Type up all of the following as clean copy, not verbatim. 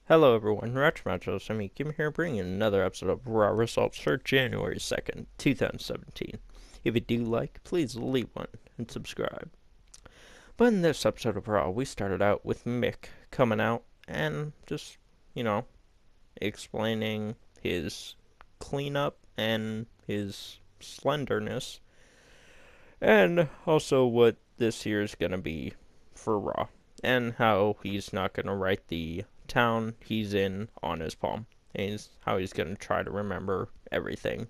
Hello everyone, Retro Sami here bringing another episode of Raw Results for January 2nd, 2017. If you do like, please leave one and subscribe. But in this episode of Raw, we started out with Mick coming out and just, explaining his cleanup and his slenderness, and also what this year is going to be for Raw, and how he's not going to write the town he's in on his palm, and how he's going to try to remember everything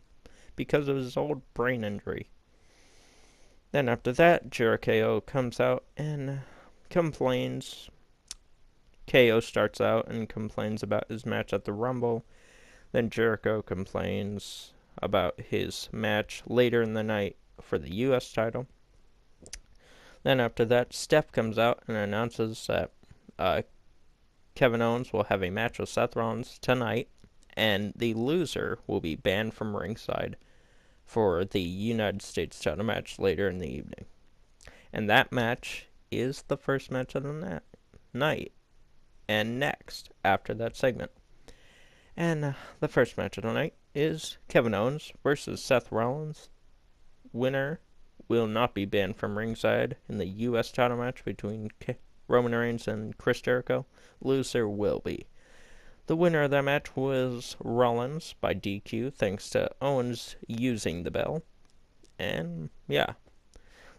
because of his old brain injury. Then after that, Jericho comes out and complains. KO starts out and complains about his match at the Rumble. Then Jericho complains about his match later in the night for the U.S. title. Then after that, Steph comes out and announces that Kevin Owens will have a match with Seth Rollins tonight, and the loser will be banned from ringside for the United States title match later in the evening. And that match is the first match of the night, and next after that segment. And the first match of the night is Kevin Owens versus Seth Rollins. Winner will not be banned from ringside in the U.S. title match between Roman Reigns and Chris Jericho. Loser will be. The winner of that match was Rollins by DQ, thanks to Owens using the bell. And yeah.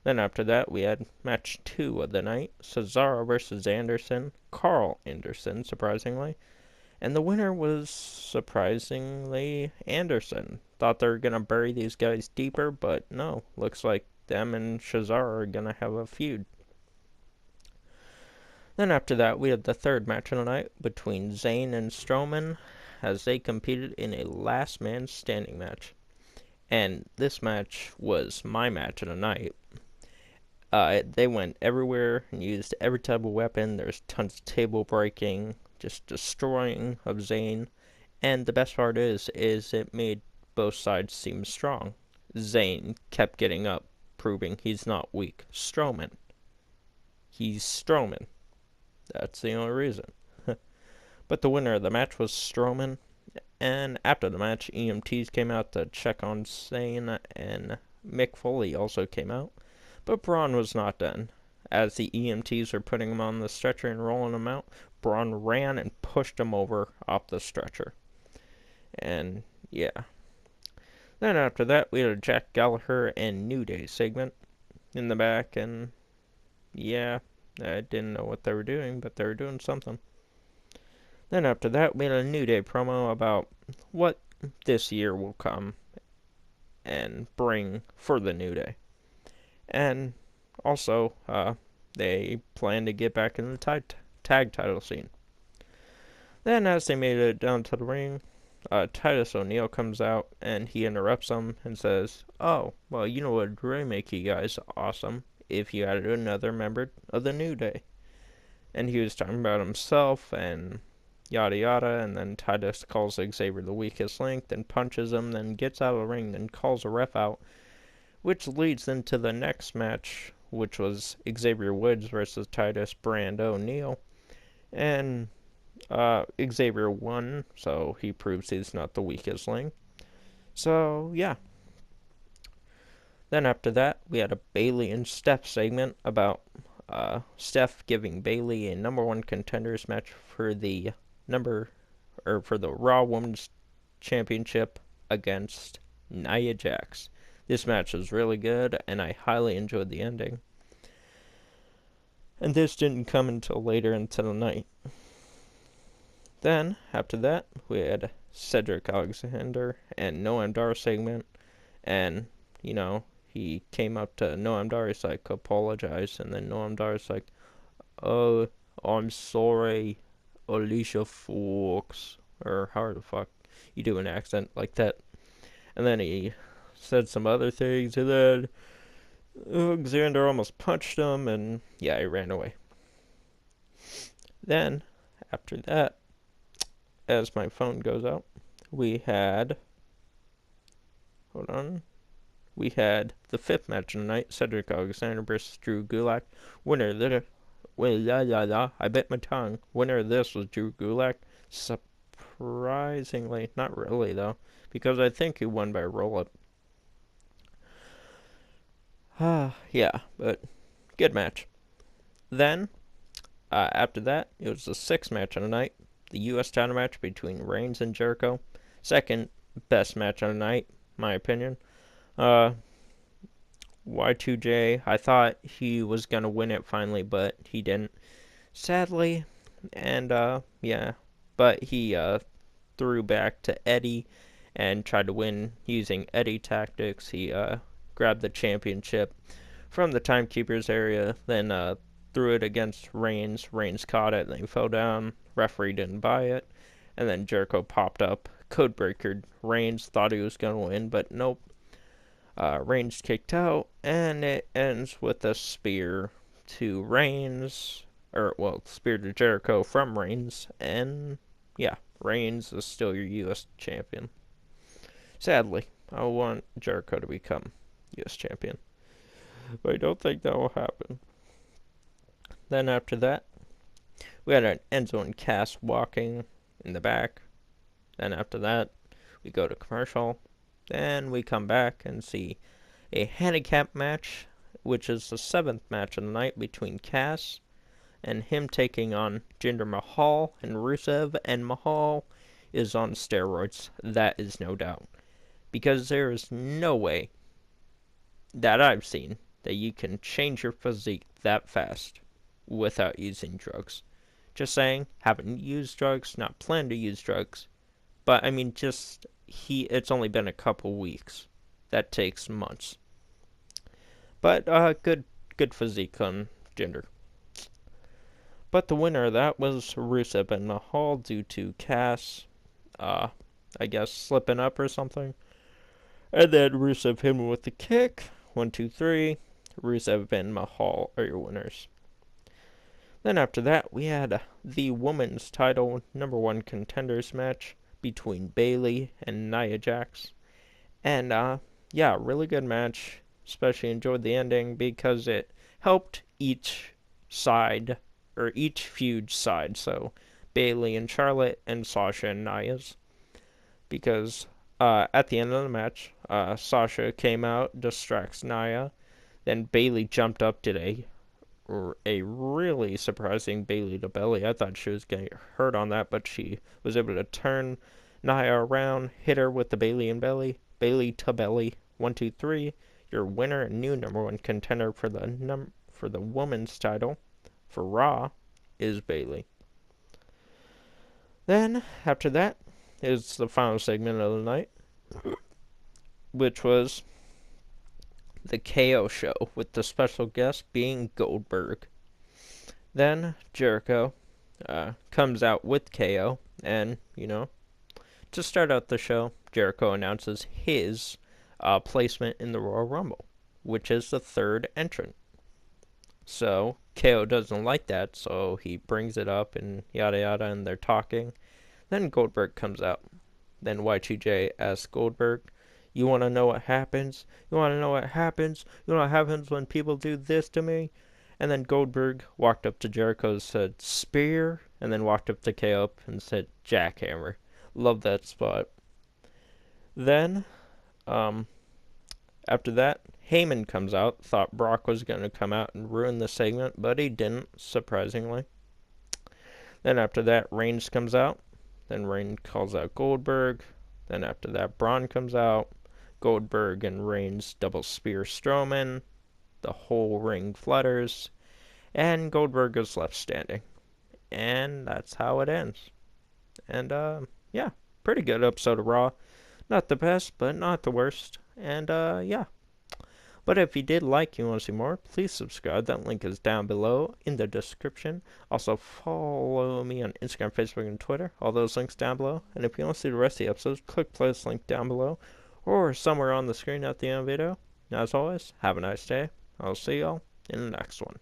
Then after that, we had match 2 of the night, Cesaro versus Anderson, Carl Anderson, surprisingly. And the winner was, surprisingly, Anderson. Thought they were going to bury these guys deeper, but no. Looks like them and Cesaro are going to have a feud. Then after that, we had the third match of the night between Zayn and Strowman as they competed in a last man standing match. And this match was my match of the night. They went everywhere and used every type of weapon. There's tons of table breaking, just destroying of Zayn. And the best part is it made both sides seem strong. Zayn kept getting up, proving he's not weak. He's Strowman. That's the only reason. But the winner of the match was Strowman. And after the match, EMTs came out to check on Zayn, and Mick Foley also came out. But Braun was not done. As the EMTs were putting him on the stretcher and rolling him out, Braun ran and pushed him over off the stretcher. And yeah. Then after that, we had a Jack Gallagher and New Day segment in the back, and yeah, I didn't know what they were doing, but they were doing something. Then after that, we had a New Day promo about what this year will come and bring for the New Day. And also, they plan to get back in the tag title scene. Then as they made it down to the ring, Titus O'Neil comes out and he interrupts them and says, "Oh, well, you know what would really make you guys awesome if you added another member of the New Day." And he was talking about himself and yada yada, and then Titus calls Xavier the weakest link, then punches him, then gets out of the ring, then calls a ref out, which leads into the next match, which was Xavier Woods versus Titus Brand O'Neil. And Xavier won, so he proves he's not the weakest link. So, yeah. Then after that, we had a Bayley and Steph segment about Steph giving Bayley a number 1 contenders match for the Raw Women's Championship against Nia Jax. This match was really good, and I highly enjoyed the ending. And this didn't come until later into the night. Then, after that, we had Cedric Alexander and Noam Dar segment, and, he came up to Noam Dar, he's like, apologize, and then Noam Dar's like, "Oh, I'm sorry, Alicia Fox," or how the fuck you do an accent like that. And then he said some other things, and then Alexander almost punched him, and yeah, he ran away. Then, after that, as my phone goes out, we had the 5th match of the night, Cedric Alexander versus Drew Gulak. Winner of this was Drew Gulak. Surprisingly, not really though, because I think he won by roll-up. Yeah, but good match. Then, after that, it was the sixth match of the night, the U.S. title match between Reigns and Jericho. Second best match of the night, my opinion. Uh, Y2J, I thought he was gonna win it finally, but he didn't, sadly. And yeah, but he threw back to Eddie and tried to win using Eddie tactics. He grabbed the championship from the timekeeper's area, then threw it against Reigns. Reigns caught it, then he fell down. Referee didn't buy it, and then Jericho popped up, codebreakered Reigns. Thought he was gonna win, but nope. Reigns kicked out, and it ends with a spear to Reigns, or well, spear to Jericho from Reigns, and yeah, Reigns is still your U.S. champion. Sadly, I want Jericho to become U.S. champion, but I don't think that will happen. Then after that, we had an Enzo and Cass walking in the back. Then after that, we go to commercial. Then we come back and see a handicap match, which is the seventh match of the night between Cass and him taking on Jinder Mahal and Rusev, and Mahal is on steroids. That is no doubt. Because there is no way that I've seen that you can change your physique that fast without using drugs. Just saying, haven't used drugs, not plan to use drugs, but I mean, it's only been a couple weeks. That takes months. But good physique on Jinder. But the winner of that was Rusev and Mahal due to Cass, I guess, slipping up or something. And then Rusev hit him with the kick. 1, 2, 3. Rusev and Mahal are your winners. Then after that, we had the women's title #1 contenders match between Bayley and Nia Jax. And, yeah, really good match. Especially enjoyed the ending because it helped each side, or each feud side. So, Bayley and Charlotte, and Sasha and Nia's. Because, at the end of the match, Sasha came out, distracts Nia. Then Bayley jumped up, did a really surprising Bayley to belly. I thought she was getting hurt on that, but she was able to turn Nia around, hit her with the Bayley and belly. Bayley to belly. 1, 2, 3. Your winner and new #1 contender for the women's title for Raw is Bayley. Then after that is the final segment of the night, which was the KO show, with the special guest being Goldberg. Then Jericho comes out with KO, and, to start out the show, Jericho announces his placement in the Royal Rumble, which is the third entrant. So KO doesn't like that, so he brings it up and yada yada, and they're talking. Then Goldberg comes out. Then Y2J asks Goldberg, "You want to know what happens? You want to know what happens? You know what happens when people do this to me?" And then Goldberg walked up to Jericho and said, "Spear," and then walked up to KO and said, "Jackhammer." Love that spot. Then, after that, Heyman comes out. Thought Brock was going to come out and ruin the segment, but he didn't, surprisingly. Then after that, Reigns comes out. Then Reigns calls out Goldberg. Then after that, Braun comes out. Goldberg and Reigns double spear Strowman. The whole ring flutters. And Goldberg is left standing. And that's how it ends. And, yeah, pretty good episode of Raw. Not the best, but not the worst. And, yeah. But if you did like, you want to see more, please subscribe. That link is down below in the description. Also, follow me on Instagram, Facebook, and Twitter. All those links down below. And if you want to see the rest of the episodes, click the playlist link down below, or somewhere on the screen at the end of the video. As always, have a nice day. I'll see y'all in the next one.